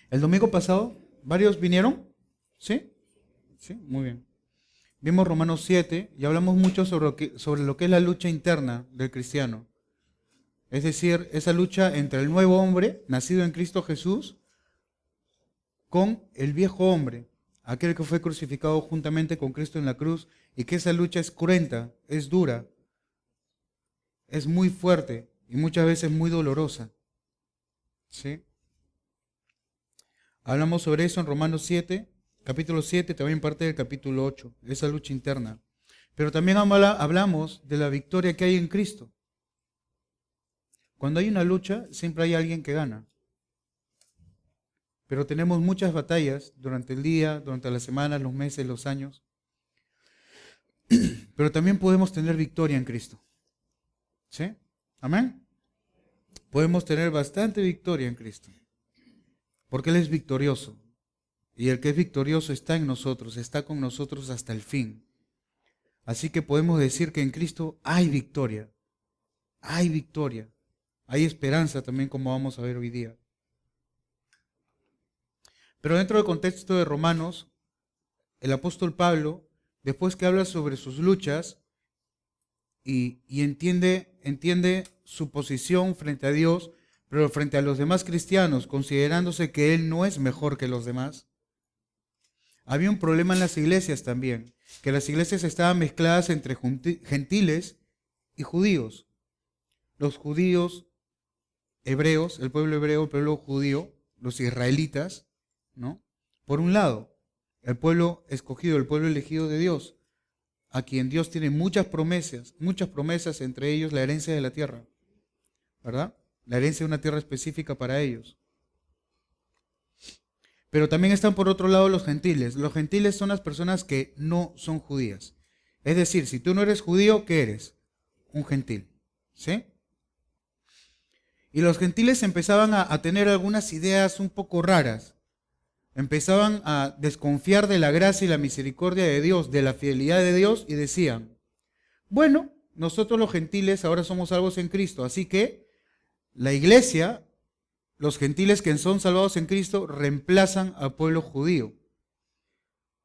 El domingo pasado, ¿varios vinieron? ¿Sí? Sí, muy bien. Vimos Romanos 7 y hablamos mucho sobre lo que es la lucha interna del cristiano. Es decir, esa lucha entre el nuevo hombre, nacido en Cristo Jesús, con el viejo hombre, aquel que fue crucificado juntamente con Cristo en la cruz, y que esa lucha es cruenta, es dura, es muy fuerte y muchas veces muy dolorosa. ¿Sí? Hablamos sobre eso en Romanos 7, capítulo 7, también parte del capítulo 8, esa lucha interna. Pero también hablamos de la victoria que hay en Cristo. Cuando hay una lucha, siempre hay alguien que gana. Pero tenemos muchas batallas durante el día, durante las semanas, los meses, los años. Pero también podemos tener victoria en Cristo. ¿Sí? Amén. Podemos tener bastante victoria en Cristo. Porque Él es victorioso. Y el que es victorioso está en nosotros, está con nosotros hasta el fin. Así que podemos decir que en Cristo hay victoria. Hay victoria. Hay esperanza también, como vamos a ver hoy día. Pero dentro del contexto de Romanos, el apóstol Pablo, después que habla sobre sus luchas y entiende su posición frente a Dios, pero frente a los demás cristianos, considerándose que él no es mejor que los demás, había un problema en las iglesias también, que las iglesias estaban mezcladas entre gentiles y judíos. Los judíos hebreos, el pueblo hebreo, el pueblo judío, los israelitas, ¿no? Por un lado, el pueblo escogido, el pueblo elegido de Dios, a quien Dios tiene muchas promesas, entre ellos la herencia de la tierra, ¿verdad? La herencia de una tierra específica para ellos. Pero también están por otro lado los gentiles. Los gentiles son las personas que no son judías. Es decir, si tú no eres judío, ¿qué eres? Un gentil, ¿sí? Y los gentiles empezaban a tener algunas ideas un poco raras. Empezaban a desconfiar de la gracia y la misericordia de Dios, de la fidelidad de Dios, y decían, bueno, nosotros los gentiles ahora somos salvos en Cristo, así que la iglesia, los gentiles que son salvados en Cristo, reemplazan al pueblo judío.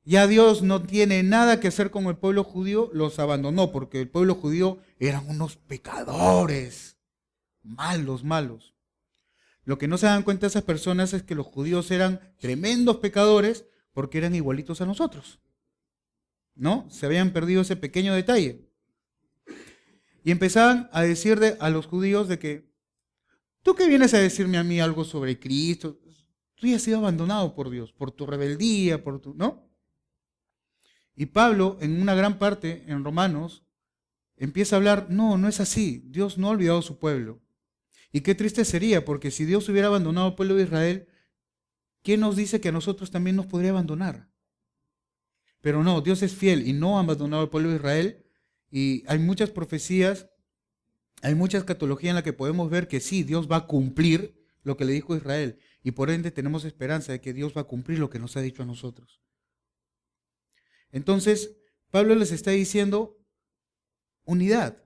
Ya Dios no tiene nada que hacer con el pueblo judío, los abandonó, porque el pueblo judío eran unos pecadores, malos. Lo que no se dan cuenta esas personas es que los judíos eran tremendos pecadores porque eran igualitos a nosotros. ¿No? Se habían perdido ese pequeño detalle. Y empezaban a decir a los judíos de que, ¿tú qué vienes a decirme a mí algo sobre Cristo? Tú ya has sido abandonado por Dios, por tu rebeldía, ¿no? Y Pablo, en una gran parte, en Romanos, empieza a hablar, no es así, Dios no ha olvidado a su pueblo. Y qué triste sería, porque si Dios hubiera abandonado al pueblo de Israel, ¿quién nos dice que a nosotros también nos podría abandonar? Pero no, Dios es fiel y no ha abandonado al pueblo de Israel. Y hay muchas profecías, hay mucha escatología en la que podemos ver que sí, Dios va a cumplir lo que le dijo a Israel. Y por ende tenemos esperanza de que Dios va a cumplir lo que nos ha dicho a nosotros. Entonces, Pablo les está diciendo unidad.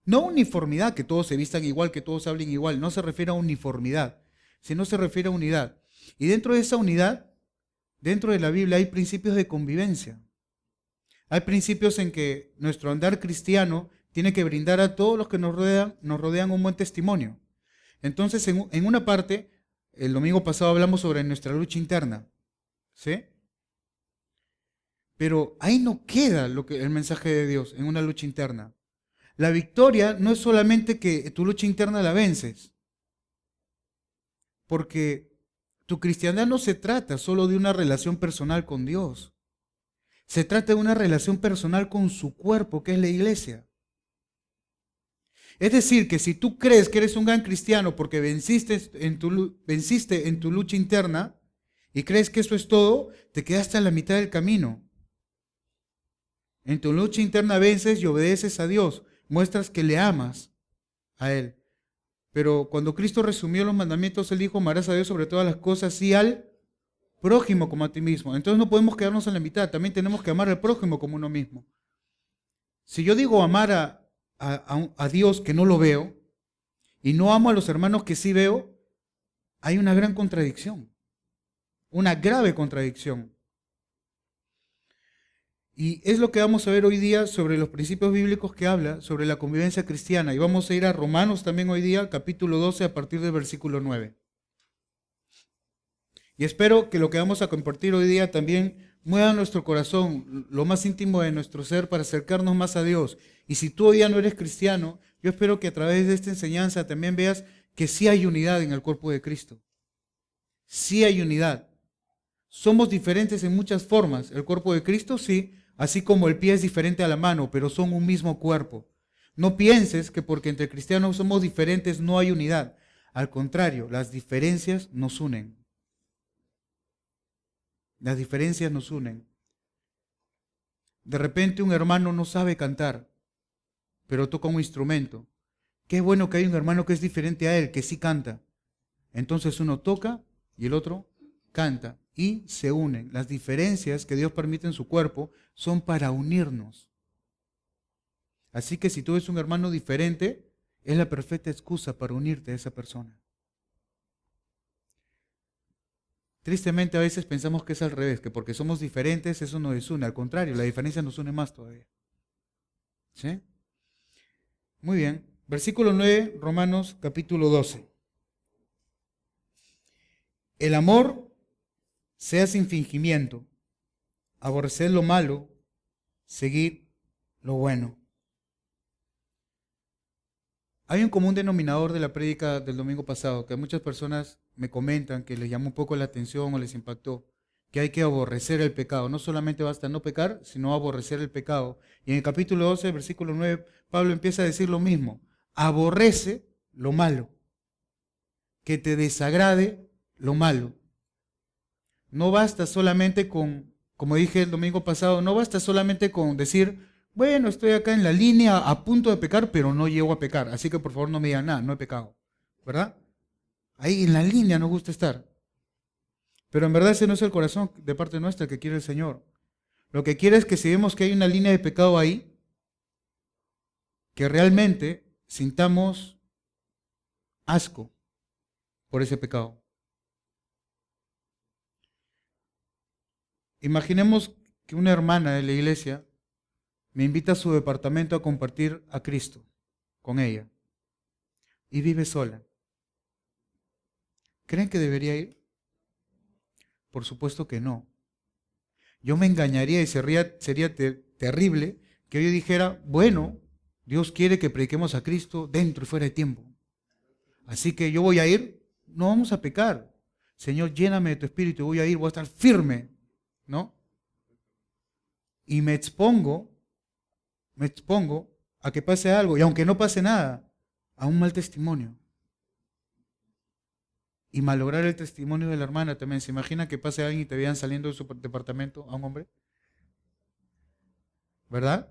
No uniformidad, que todos se vistan igual, que todos hablen igual. No se refiere a uniformidad, sino se refiere a unidad. Y dentro de esa unidad, dentro de la Biblia hay principios de convivencia. Hay principios en que nuestro andar cristiano tiene que brindar a todos los que nos rodean un buen testimonio. Entonces, en una parte, el domingo pasado hablamos sobre nuestra lucha interna, ¿sí? Pero ahí no queda el mensaje de Dios en una lucha interna. La victoria no es solamente que tu lucha interna la vences, porque tu cristiandad no se trata solo de una relación personal con Dios. Se trata de una relación personal con su cuerpo, que es la iglesia. Es decir, que si tú crees que eres un gran cristiano porque venciste en tu lucha interna y crees que eso es todo, te quedaste a la mitad del camino. En tu lucha interna vences y obedeces a Dios, muestras que le amas a Él. Pero cuando Cristo resumió los mandamientos, Él dijo, amarás a Dios sobre todas las cosas y al prójimo como a ti mismo. Entonces no podemos quedarnos en la mitad, también tenemos que amar al prójimo como uno mismo. Si yo digo amar a Dios que no lo veo y no amo a los hermanos que sí veo, hay una gran contradicción. Una grave contradicción. Y es lo que vamos a ver hoy día sobre los principios bíblicos que habla sobre la convivencia cristiana. Y vamos a ir a Romanos también hoy día, capítulo 12, a partir del versículo 9. Y espero que lo que vamos a compartir hoy día también mueva nuestro corazón, lo más íntimo de nuestro ser, para acercarnos más a Dios. Y si tú hoy ya no eres cristiano, yo espero que a través de esta enseñanza también veas que sí hay unidad en el cuerpo de Cristo. Sí hay unidad. Somos diferentes en muchas formas. El cuerpo de Cristo sí, así como el pie es diferente a la mano, pero son un mismo cuerpo. No pienses que porque entre cristianos somos diferentes no hay unidad. Al contrario, las diferencias nos unen. Las diferencias nos unen. De repente un hermano no sabe cantar, pero toca un instrumento. Qué bueno que hay un hermano que es diferente a él, que sí canta. Entonces uno toca y el otro canta y se unen. Las diferencias que Dios permite en su cuerpo son para unirnos. Así que si tú ves un hermano diferente, es la perfecta excusa para unirte a esa persona. Tristemente a veces pensamos que es al revés, que porque somos diferentes eso nos desune. Al contrario, la diferencia nos une más todavía. ¿Sí? Muy bien. Versículo 9, Romanos capítulo 12. El amor sea sin fingimiento, aborrecer lo malo, seguir lo bueno. Hay un común denominador de la prédica del domingo pasado, que muchas personas me comentan que les llamó un poco la atención o les impactó, que hay que aborrecer el pecado. No solamente basta no pecar, sino aborrecer el pecado. Y en el capítulo 12, versículo 9, Pablo empieza a decir lo mismo. Aborrece lo malo, que te desagrade lo malo. No basta solamente con, como dije el domingo pasado, no basta solamente con decir, bueno, estoy acá en la línea a punto de pecar, pero no llego a pecar. Así que por favor no me digan nada, no he pecado. ¿Verdad? Ahí en la línea nos gusta estar. Pero en verdad ese no es el corazón de parte nuestra que quiere el Señor. Lo que quiere es que si vemos que hay una línea de pecado ahí, que realmente sintamos asco por ese pecado. Imaginemos que una hermana de la iglesia me invita a su departamento a compartir a Cristo con ella y vive sola. ¿Creen que debería ir? Por supuesto que no. Yo me engañaría y sería terrible que yo dijera, bueno, Dios quiere que prediquemos a Cristo dentro y fuera de tiempo. Así que yo voy a ir, no vamos a pecar. Señor, lléname de tu espíritu, voy a ir, voy a estar firme, ¿no? Y me expongo a que pase algo, y aunque no pase nada, a un mal testimonio. Y malograr el testimonio de la hermana también. ¿Se imagina que pase alguien y te vean saliendo de su departamento a un hombre? ¿Verdad?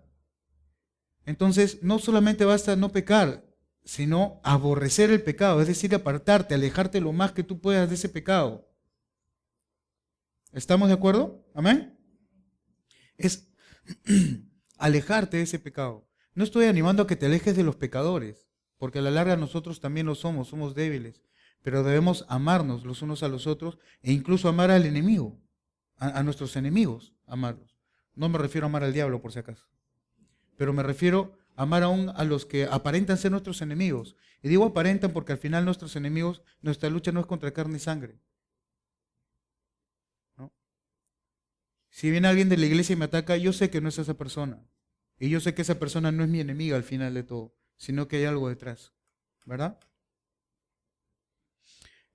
Entonces, no solamente basta no pecar, sino aborrecer el pecado, es decir, apartarte, alejarte lo más que tú puedas de ese pecado. ¿Estamos de acuerdo? ¿Amén? Es alejarte de ese pecado. No estoy animando a que te alejes de los pecadores, porque a la larga nosotros también lo somos débiles, pero debemos amarnos los unos a los otros e incluso amar al enemigo, a nuestros enemigos, amarlos. No me refiero a amar al diablo por si acaso, pero me refiero a amar aún a los que aparentan ser nuestros enemigos. Y digo aparentan porque al final nuestros enemigos, nuestra lucha no es contra carne y sangre, ¿no? Si viene alguien de la iglesia y me ataca, yo sé que no es esa persona. Y yo sé que esa persona no es mi enemiga al final de todo, sino que hay algo detrás, ¿verdad?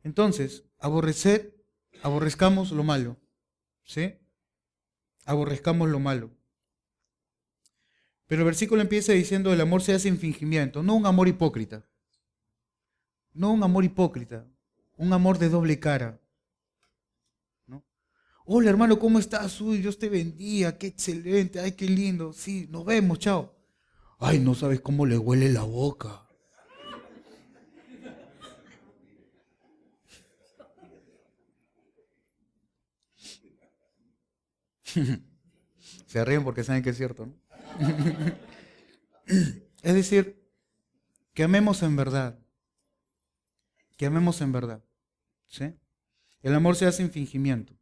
Entonces, aborrezcamos lo malo, ¿sí? Aborrezcamos lo malo. Pero el versículo empieza diciendo, el amor se hace sin fingimiento, no un amor hipócrita. No un amor hipócrita, un amor de doble cara. ¿No? Hola hermano, ¿cómo estás? Uy, Dios te bendiga, qué excelente, ay, qué lindo. Sí, nos vemos, chao. Ay, no sabes cómo le huele la boca. Se ríen porque saben que es cierto, ¿no? Es decir, que amemos en verdad. Que amemos en verdad. ¿Sí? El amor se hace sin fingimiento.